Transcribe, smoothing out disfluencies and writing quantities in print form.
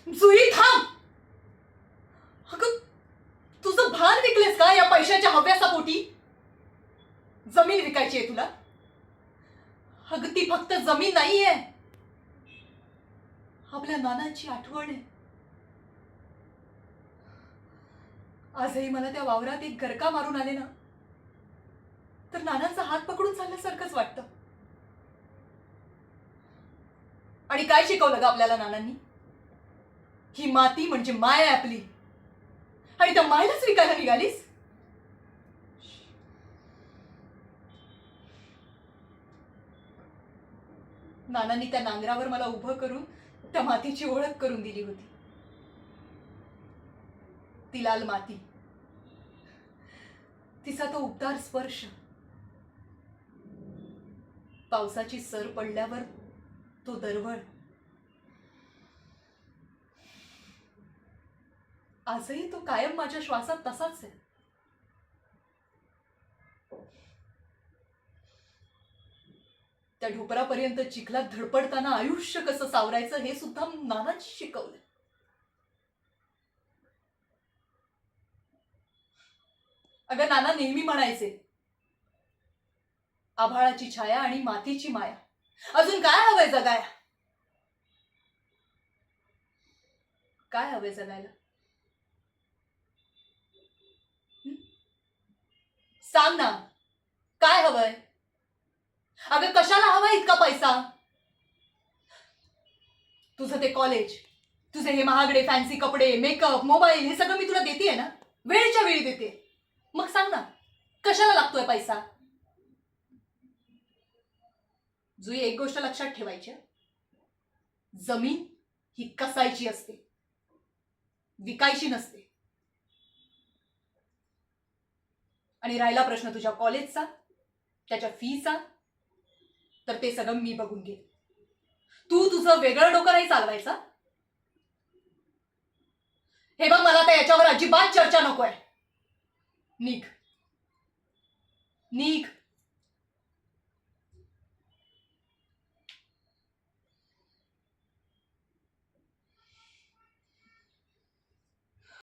जुई थांब. अगं तुझं भान विकलेस का या पैशाच्या हव्यासापोटी? जमीन विकायची आहे तुला? अगं ती फक्त जमीन नाहीये, आपल्या नानांची आठवण आहे. आजही मला त्या वावरात एक गरका मारून आले ना तर नानांचा हात पकडून चालल्यासारखंच वाटतं. आणि काय शिकवलं ग आपल्याला नानांनी? ही माती म्हणजे माय आहे आपली, आणि त्या मायलाच विकायला निघालीस? नानांनी त्या नांगरावर मला उभं करून त्या मातीची ओळख करून दिली होती. ती लाल माती, तिचा तो उबदार स्पर्श, पावसाची सर पडल्यावर तो दरवळ. आजही तो कायम माझ्या श्वासात तसाच आहे. त्या ढोपरापर्यंत चिखलात धडपडताना आयुष्य कसं सावरायचं हे सुद्धा नानाच शिकवलं. अगं नाना नेहमी म्हणायचे, आभाळाची छाया आणि मातीची माया, अजून काय हवंय जगाया? काय हवंय जगायला? सांग ना, काय हवंय? अगं कशाला हवाय इतका पैसा? तुझं ते कॉलेज, तुझे हे महागडे फॅन्सी कपडे, मेकअप, मोबाईल, हे सगळं मी तुला देतेय ना, वेळच्या वेळी देते. मग सांग ना, कशाला लागतोय पैसा? जुई, एक गोष्ट लक्षात ठेवायची, जमीन ही कसायची असते, विकायची नसते. आणि राहिला प्रश्न तुझ्या कॉलेजचा, त्याच्या फीचा, तर ते सगळं मी बघून घे. तू तुझं वेगळं डोकं नाही चालवायचा. हे बघ, मला तर याच्यावर अजिबात चर्चा नकोय. निघ निघ.